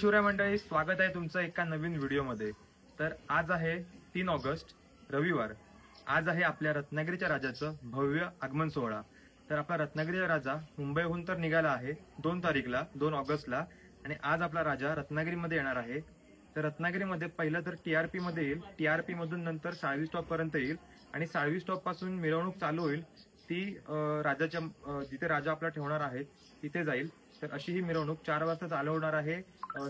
शिवराय मंडळी, स्वागत आहे तुमचं एका नवीन व्हिडिओमध्ये। तर आज आहे 3 ऑगस्ट रविवार। आज आहे आपल्या रत्नागिरीच्या राजाचं भव्य आगमन सोहळा। तर आपला रत्नागिरीचा राजा मुंबईहून तर निघाला आहे 2 तारीखला 2 ऑगस्टला, आणि आज आपला राजा रत्नागिरीमध्ये येणार आहे। तर रत्नागिरीमध्ये पहिलं तर टीआरपी मध्ये येईल, टीआरपी मधून नंतर साळवी स्टॉप पर्यंत येईल, आणि साळवी स्टॉप पासून मिरवणूक चालू होईल ती राजाच्या जिथे राजा आपला ठेवणार आहे तिथे जाईल। तर अशी ही मिरवणूक 4 वाजता चालू होणार आहे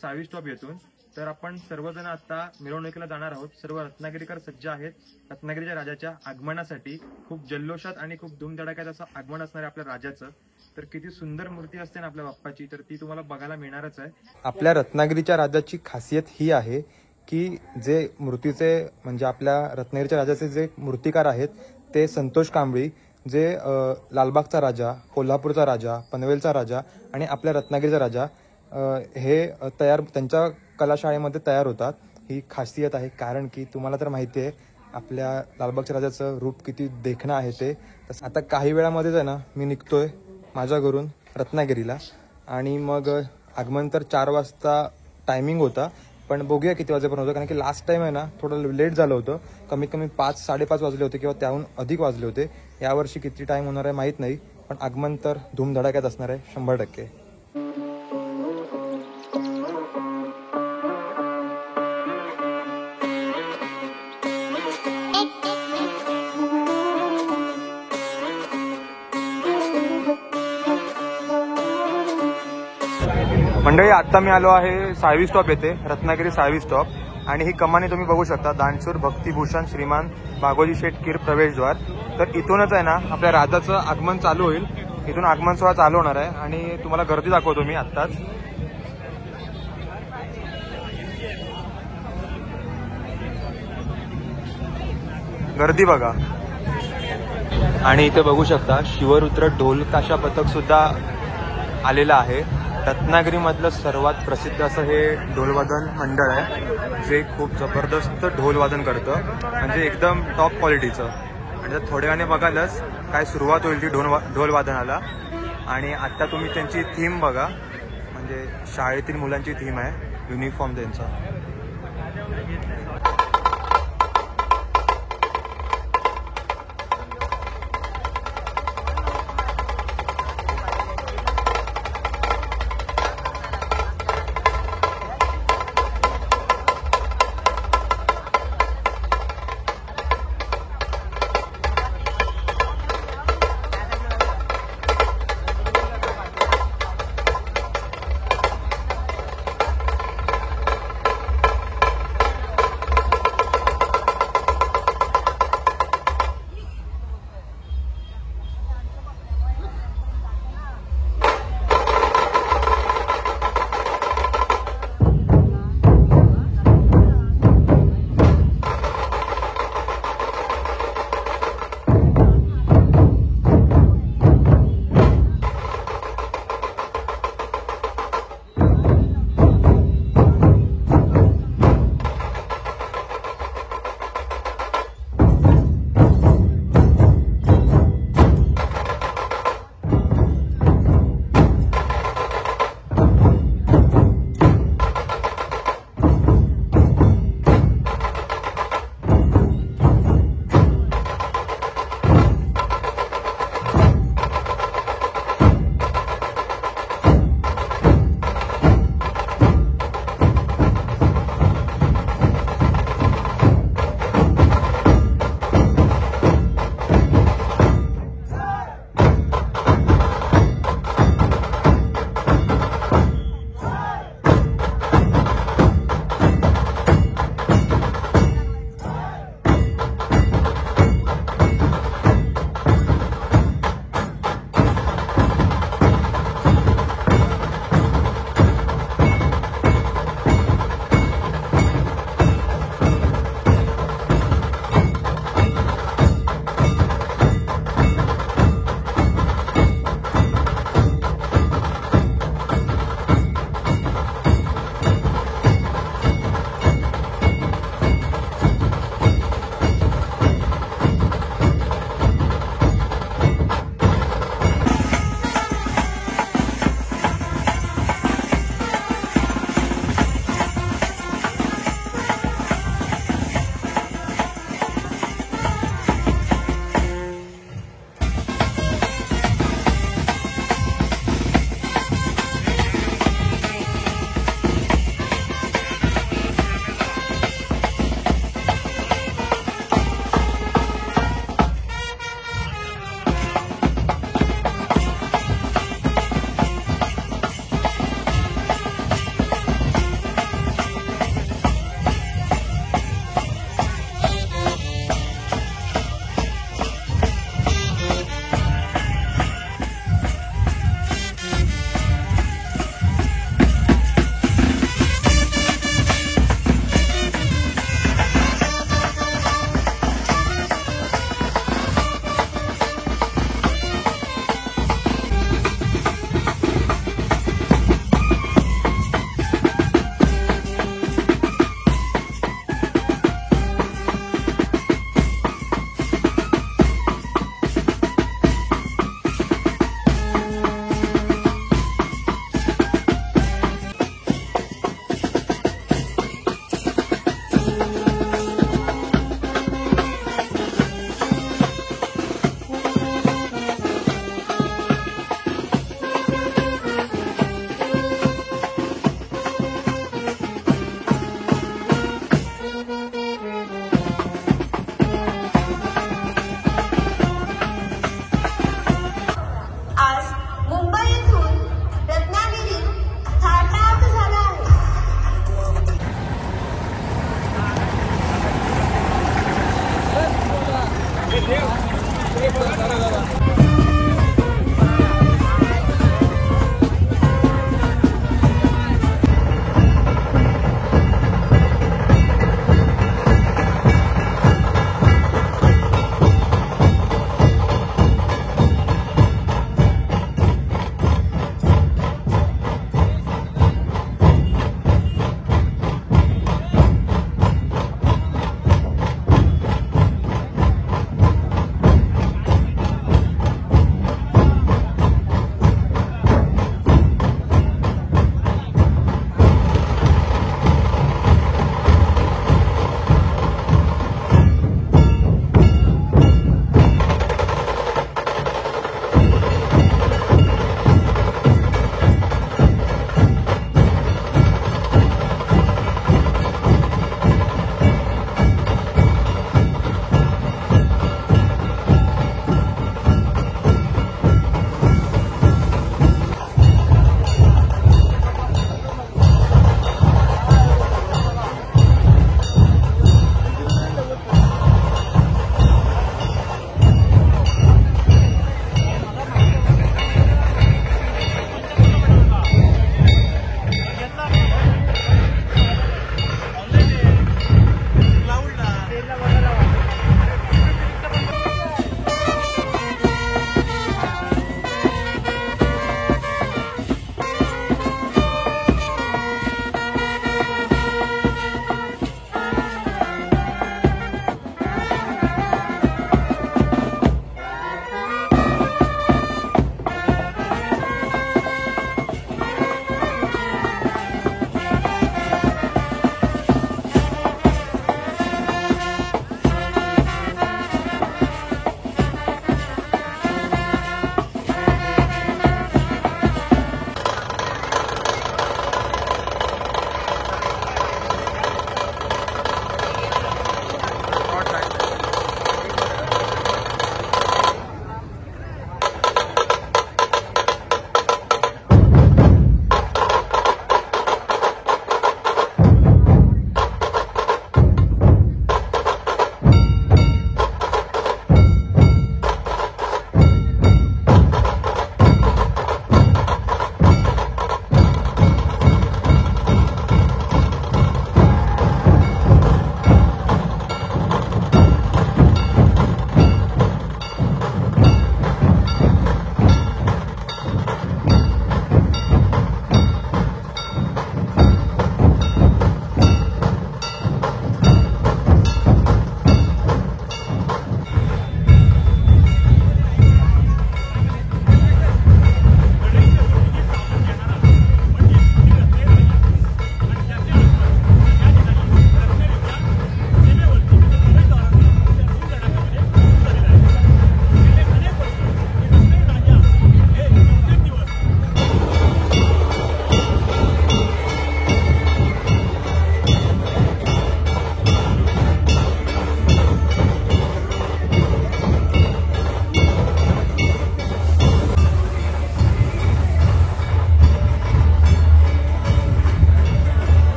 साळवी स्टॉप येथून। तर आपण सर्वजण आता मिरवणुकीला जाणार आहोत। सर्व रत्नागिरीकर सज्ज आहेत रत्नागिरीच्या राजाच्या आगमनासाठी। खूप जल्लोषात आणि खूप धूमधडाक्यात असं आगमन असणार आहे आपल्या राजाचं। तर किती सुंदर मूर्ती असते ना आपल्या बाप्पाची, तर ती तुम्हाला बघायला मिळणारच आहे। आपल्या रत्नागिरीच्या राजाची खासियत ही आहे की जे मूर्तीचे म्हणजे आपल्या रत्नागिरीच्या राजाचे जे मूर्तिकार आहेत ते संतोष कांबळी, जे लालबागचा राजा, कोल्हापूरचा राजा, पनवेलचा राजा आणि आपल्या रत्नागिरीचा राजा हे त्यांच्या कलाशाळेमध्ये तयार होतात। ही खासियत आहे, कारण की तुम्हाला तर माहिती आहे आपल्या लालबागच्या राजाचं रूप किती देखणं आहे ते। आता काही वेळामध्येच आहे ना मी निघतोय माझ्या घरून रत्नागिरीला, आणि मग आगमन तर 4 वाजता टायमिंग होता, पण बघूया किती वाजेपर्यंत होतं, कारण की लास्ट टाइम आहे ना थोडं लेट झालं होतं। कमीत कमी 5-5:30 वाजले होते किंवा त्याहून अधिक वाजले होते। यावर्षी किती टाइम होणार आहे माहीत नाही, पण आगमन तर धूमधडाक्यात असणार आहे 100%। मंडळी, आता मी आलो आहे साळवी स्टॉप येथे, रत्नागिरी साळवी स्टॉप, आणि ही कमानी तुम्ही बघू शकता, दानशूर भक्तिभूषण श्रीमान भागोजी शेठ कीर प्रवेशद्वार। तर इथूनच आहे ना आपल्या राजाचं आगमन चालू होईल, इथून आगमन सोहळा चालू होणार आहे। आणि तुम्हाला गर्दी दाखवतो मी आत्ताच। गर्दी बघा, आणि इथे बघू शकता शिवरुद्र ढोल ताशा पथक सुद्धा आलेलं आहे। रत्नागिरीमधलं सर्वात प्रसिद्ध असं हे ढोलवादन मंडळ आहे, जे खूप जबरदस्त ढोलवादन करतं, म्हणजे एकदम टॉप क्वालिटीचं। आणि तर थोड्या वेळाने बघालच काय सुरुवात होईल ती ढोलवादनाला। आणि आत्ता तुम्ही त्यांची थीम बघा, म्हणजे शाळेतील मुलांची थीम आहे, युनिफॉर्म त्यांचा।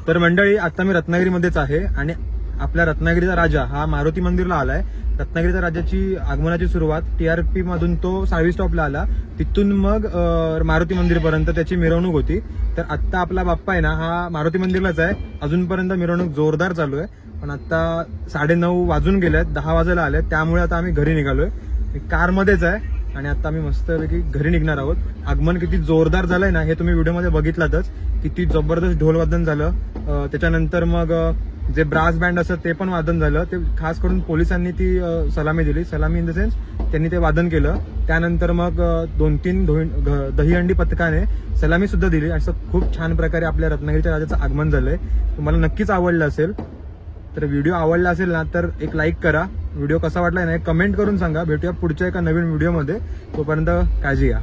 तर मंडळी, आता मी रत्नागिरीमध्येच आहे आणि आपल्या रत्नागिरीचा राजा हा मारुती मंदिरला आलाय. रत्नागिरीच्या राजाची आगमनाची सुरुवात TRP मधून तो 6वी स्टॉपला आला, तिथून मग मारुती मंदिरपर्यंत त्याची मिरवणूक होती. तर आता आपला बाप्पा आहे ना हा मारुती मंदिरलाच आहे. अजूनपर्यंत मिरवणूक जोरदार चालू आहे, पण आता 9:30 वाजून गेलेत, 10 वाजायला आले, त्यामुळे आता आम्ही घरी निघालोय. कारमध्येच आहे आणि आता आम्ही मस्तपैकी घरी निघणार आहोत. आगमन किती जोरदार झालंय ना हे तुम्ही व्हिडिओमध्ये बघितलातच. किती जबरदस्त ढोलवादन झालं. त्याच्यानंतर मग जे ब्रास बँड असतं ते पण वादन झालं. ते खास करून पोलिसांनी ती सलामी दिली. सलामी इन द सेन्स त्यांनी ते वादन केलं. त्यानंतर मग 2-3 दहीहंडी पथकाने सलामी सुद्धा दिली. असं खूप छान प्रकारे आपल्या रत्नागिरीच्या राजाचं आगमन झालंय. तुम्हाला नक्कीच आवडलं असेल. तर व्हिडिओ आवडला असेल ना तर एक लाईक करा. व्हिडिओ कसा वाटला ना कमेंट करून सांगा. भेटूया पुढच्या एका नवीन व्हिडिओमध्ये. तोपर्यंत काळजी घ्या.